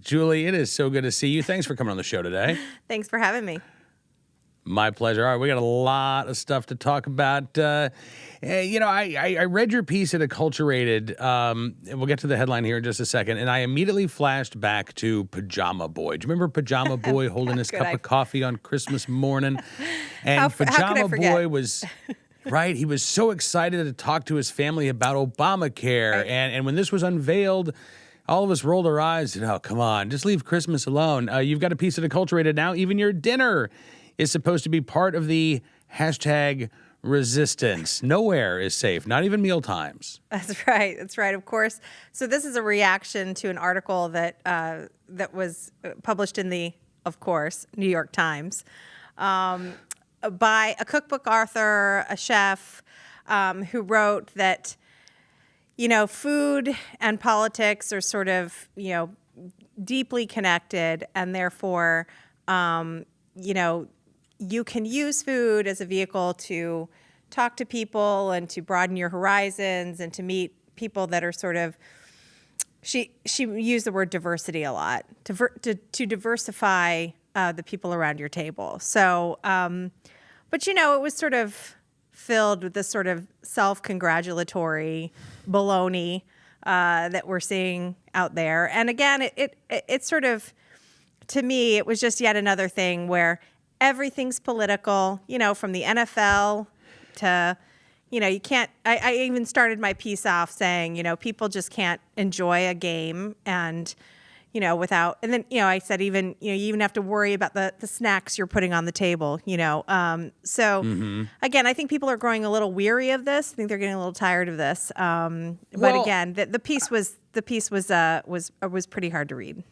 Julie, it is so good to see you. Thanks for coming on the show today. Thanks for having me. My pleasure. All right, we got a lot of stuff to talk about. I read your piece at Acculturated. And we'll get to the headline here in just a second. And I immediately flashed back to Pajama Boy. Do you remember Pajama Boy holding his cup of coffee on Christmas morning? And Pajama Boy was... Right. He was so excited to talk to his family about Obamacare. Right. And when this was unveiled, all of us rolled our eyes and, oh, come on, just leave Christmas alone. You've got a piece of Acculturated now. Even your dinner is supposed to be part of the hashtag resistance. Nowhere is safe, not even meal times. That's right. That's right. Of course. So this is a reaction to an article that was published in the, of course, New York Times. By a cookbook author, a chef, who wrote that, food and politics are sort of, deeply connected, and therefore, you can use food as a vehicle to talk to people and to broaden your horizons and to meet people that are sort of, she used the word diversity a lot, to diversify the people around your table. So, but it was sort of filled with this sort of self-congratulatory baloney that we're seeing out there. And again, it sort of, to me, it was just yet another thing where everything's political, from the NFL to, you can't, I even started my piece off saying, people just can't enjoy a game and, without, and then, I said, even, you even have to worry about the snacks you're putting on the table, So again, I think people are growing a little weary of this. I think they're getting a little tired of this. But again, the piece was pretty hard to read.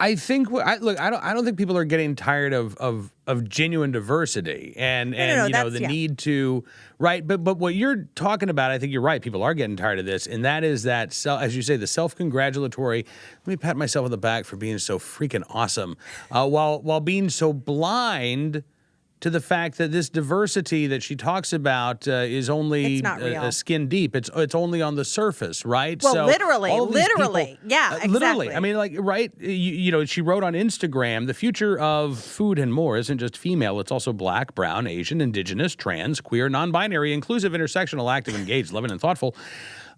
I think I don't think people are getting tired of genuine diversity and the need to, right. But what you're talking about, I think you're right. People are getting tired of this, and that is that, as you say, the self-congratulatory. Let me pat myself on the back for being so freaking awesome, while being so blind to the fact that this diversity that she talks about is only skin deep. It's only on the surface, right? Well, so literally, people, yeah, exactly. Literally. I mean, right? She wrote on Instagram, the future of food and more isn't just female. It's also Black, brown, Asian, indigenous, trans, queer, non-binary, inclusive, intersectional, active, engaged, loving, and thoughtful.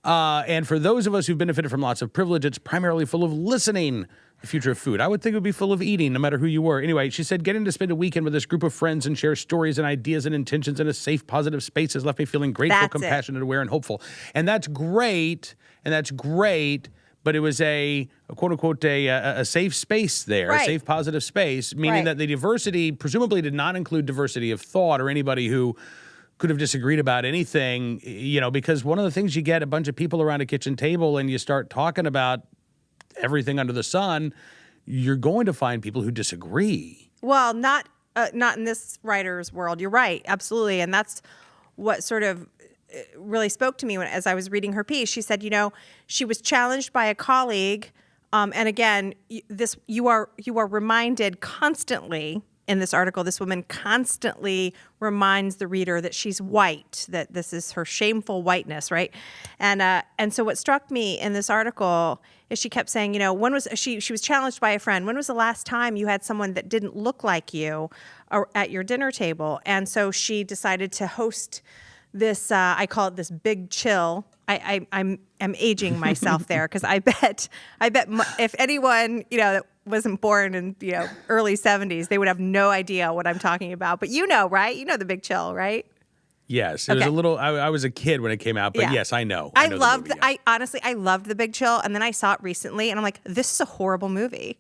And for those of us who've benefited from lots of privilege, it's primarily full of listening. The future of food. I would think it would be full of eating, no matter who you were. Anyway, she said, getting to spend a weekend with this group of friends and share stories and ideas and intentions in a safe, positive space has left me feeling grateful, compassionate, aware, and hopeful. And that's great. But it was a quote unquote, a safe space there, right. A safe, positive space, meaning that the diversity presumably did not include diversity of thought or anybody who could have disagreed about anything, because one of the things you get a bunch of people around a kitchen table and you start talking about everything under the sun, you're going to find people who disagree. Well, not in this writer's world. You're right, absolutely, and that's what sort of really spoke to me as I was reading her piece. She said, she was challenged by a colleague, and again, you are reminded constantly. In this article, this woman constantly reminds the reader that she's white, that this is her shameful whiteness, right? And so what struck me in this article is she kept saying, when was she was challenged by a friend, when was the last time you had someone that didn't look like you at your dinner table? And so she decided to host this, I call it this big chill. I'm aging myself there because I bet if anyone, that wasn't born in, early 70s, they would have no idea what I'm talking about. But right? You know the big chill, right? Yes. It was a little, I was a kid when it came out, but yes, I know. I honestly loved The Big Chill. And then I saw it recently and I'm like, this is a horrible movie.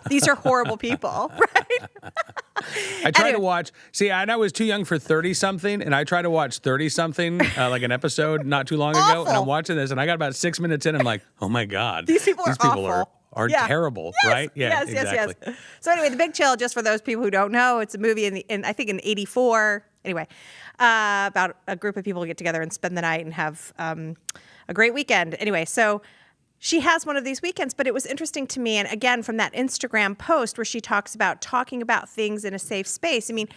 These are horrible people, right? I tried to watch, I was too young for 30-something, and I tried to watch 30-something, like an episode not too long ago, and I'm watching this, and I got about 6 minutes in, and I'm like, oh my God. These people are terrible, right? Yeah, yes. So anyway, The Big Chill, just for those people who don't know, it's a movie I think in 84, anyway, about a group of people who get together and spend the night and have a great weekend. Anyway, so she has one of these weekends, but it was interesting to me, and again, from that Instagram post where she talks about talking about things in a safe space. I mean,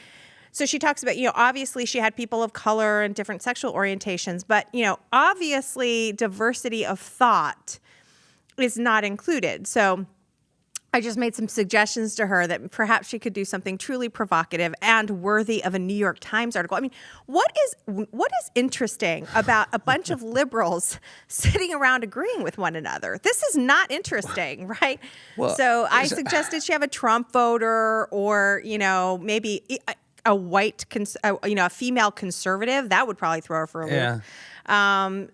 so she talks about, obviously she had people of color and different sexual orientations, but, obviously diversity of thought is not included. So I just made some suggestions to her that perhaps she could do something truly provocative and worthy of a New York Times article. I mean, what is interesting about a bunch of liberals sitting around agreeing with one another? This is not interesting, right? So I suggested she have a Trump voter, or maybe a white, a female conservative. That would probably throw her for a loop. Yeah.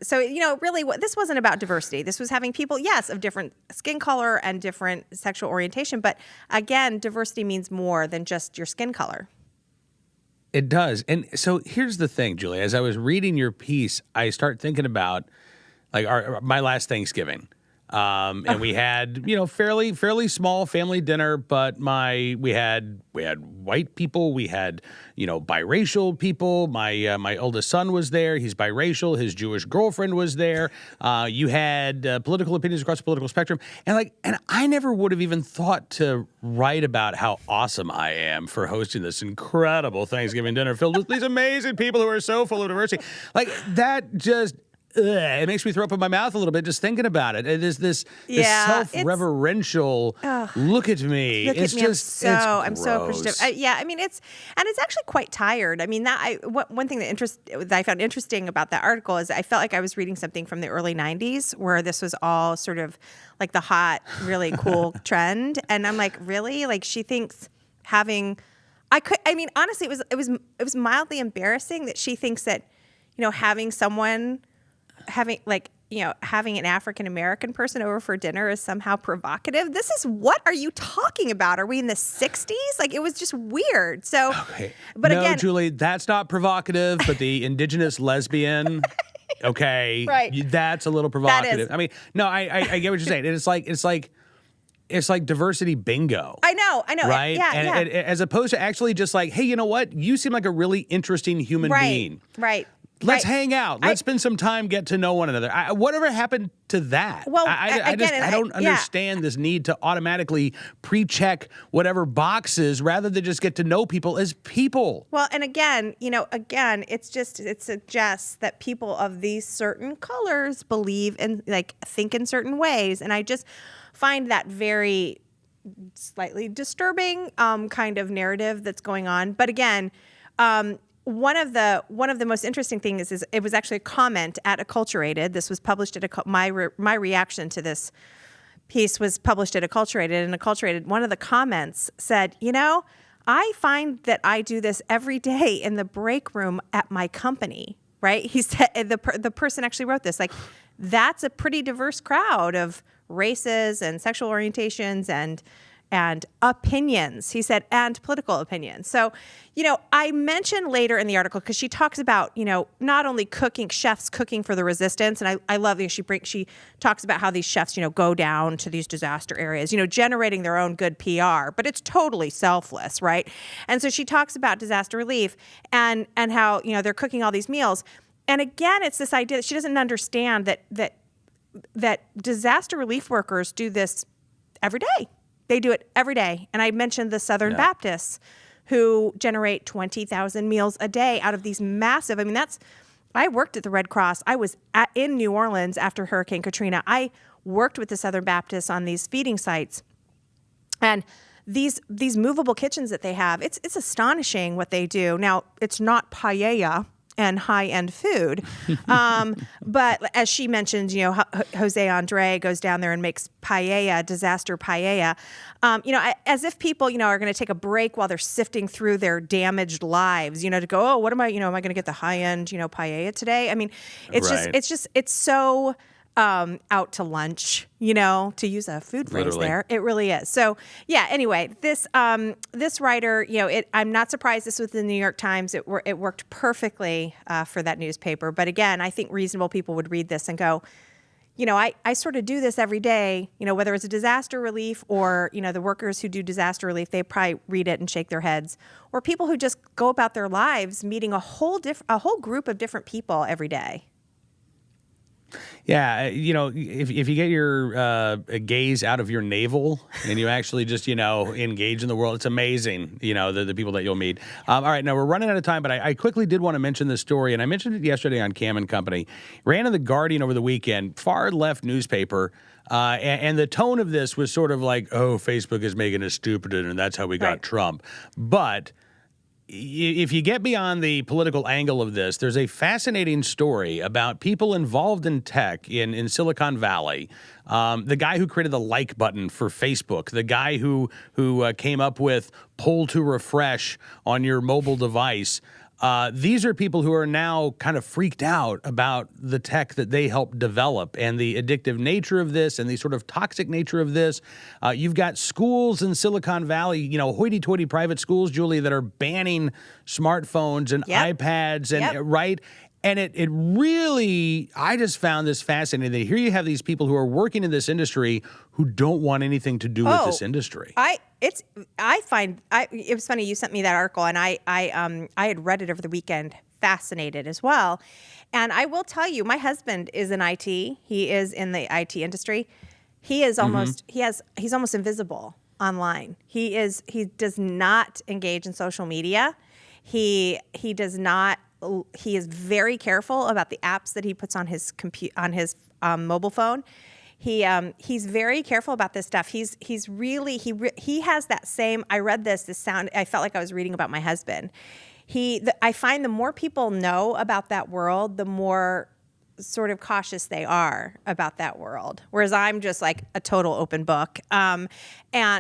So, really, this wasn't about diversity. This was having people, yes, of different skin color and different sexual orientation. But again, diversity means more than just your skin color. It does. And so here's the thing, Julie. As I was reading your piece, I start thinking about like my last Thanksgiving. And we had, fairly small family dinner, but we had white people, we had, biracial people. My oldest son was there. He's biracial. His Jewish girlfriend was there. You had political opinions across the political spectrum. And I never would have even thought to write about how awesome I am for hosting this incredible Thanksgiving dinner filled with these amazing people who are so full of diversity. Like that just... it makes me throw up in my mouth a little bit just thinking about it. It is this self-reverential look at me. Look it's at me. just I'm it's so gross. appreciative. I mean, it's actually quite tired. I mean, one thing that I found interesting about that article is I felt like I was reading something from the early 90s where this was all sort of like the hot, really cool trend. And I'm like, really? Like she thinks honestly, it was mildly embarrassing that she thinks that, having an African American person over for dinner is somehow provocative. What are you talking about? Are we in the 60s? Like, it was just weird. So, Okay. But no, again, Julie, that's not provocative, but the indigenous lesbian, okay, right. That's a little provocative. I mean, no, I get what you're saying. It's like diversity bingo. I know. Right? Yeah. As opposed to actually just like, hey, you know what? You seem like a really interesting human being. Right. Let's hang out. Let's spend some time, get to know one another. Whatever happened to that? Well, I don't understand this need to automatically pre-check whatever boxes rather than just get to know people as people. Well, and again, it suggests that people of these certain colors believe in, think in certain ways. And I just find that very slightly disturbing kind of narrative that's going on. But again, one of the most interesting things is it was actually a comment at Acculturated. This was published at my reaction to this piece was published at Acculturated, and Acculturated, one of the comments said, I find that I do this every day in the break room at my company. Right? He said the person actually wrote this. Like, that's a pretty diverse crowd of races and sexual orientations and opinions, he said, and political opinions. So, I mentioned later in the article, because she talks about, not only chefs cooking for the resistance, and I love that she talks about how these chefs, go down to these disaster areas, generating their own good PR, but it's totally selfless, right? And so she talks about disaster relief and how, they're cooking all these meals. And again, it's this idea that she doesn't understand that disaster relief workers do this every day. They do it every day. And I mentioned the Southern Baptists who generate 20,000 meals a day out of these massive, I worked at the Red Cross. I was in New Orleans after Hurricane Katrina. I worked with the Southern Baptists on these feeding sites. And these movable kitchens that they have, it's astonishing what they do. Now, it's not paella and high-end food. But as she mentioned, Jose Andre goes down there and makes paella, disaster paella. As if people, are going to take a break while they're sifting through their damaged lives, to go, oh, what am I going to get the high-end, paella today? I mean, it's so out to lunch, to use a food phrase. Literally. There. It really is. So yeah, anyway, this writer, I'm not surprised this was in the New York Times. It worked perfectly for that newspaper. But again, I think reasonable people would read this and go, I sort of do this every day, whether it's a disaster relief or, the workers who do disaster relief, they probably read it and shake their heads, or people who just go about their lives meeting a whole group of different people every day. Yeah, if you get your gaze out of your navel and you actually just, engage in the world, it's amazing, the people that you'll meet. All right, now we're running out of time, but I quickly did want to mention this story, and I mentioned it yesterday on Cam and Company. Ran in The Guardian over the weekend, far left newspaper, and the tone of this was sort of like, oh, Facebook is making us stupid, and that's how we got Trump. But if you get beyond the political angle of this, there's a fascinating story about people involved in tech in Silicon Valley. The guy who created the like button for Facebook, the guy who came up with pull to refresh on your mobile device. These are people who are now kind of freaked out about the tech that they helped develop and the addictive nature of this and the sort of toxic nature of this. You've got schools in Silicon Valley, hoity-toity private schools, Julie, that are banning smartphones and iPads and right. And it really, I just found this fascinating that here you have these people who are working in this industry who don't want anything to do with this industry. It was funny, you sent me that article, and I had read it over the weekend, fascinated as well. And I will tell you, my husband is in IT. He is in the IT industry. He is almost he's almost invisible online. He does not engage in social media. He does not. He is very careful about the apps that he puts on his mobile phone. He's very careful about this stuff. He has that same. I read this sound. I felt like I was reading about my husband. I find the more people know about that world, the more sort of cautious they are about that world. Whereas I'm just like a total open book, and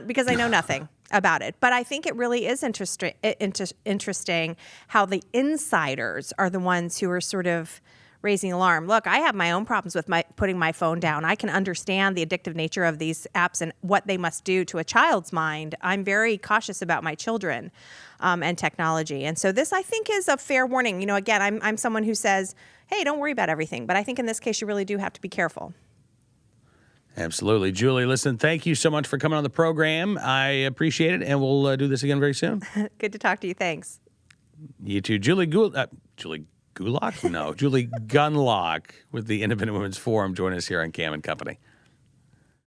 because I know nothing about it. But I think it really is interesting how the insiders are the ones who are sort of raising alarm. Look, I have my own problems with putting my phone down. I can understand the addictive nature of these apps and what they must do to a child's mind. I'm very cautious about my children and technology. And so this, I think, is a fair warning. Again, I'm someone who says, hey, don't worry about everything. But I think in this case, you really do have to be careful. Absolutely. Julie, listen, thank you so much for coming on the program. I appreciate it, and we'll do this again very soon. Good to talk to you. Thanks. You too. Julie Gunlock with the Independent Women's Forum. Join us here on Cam and Company.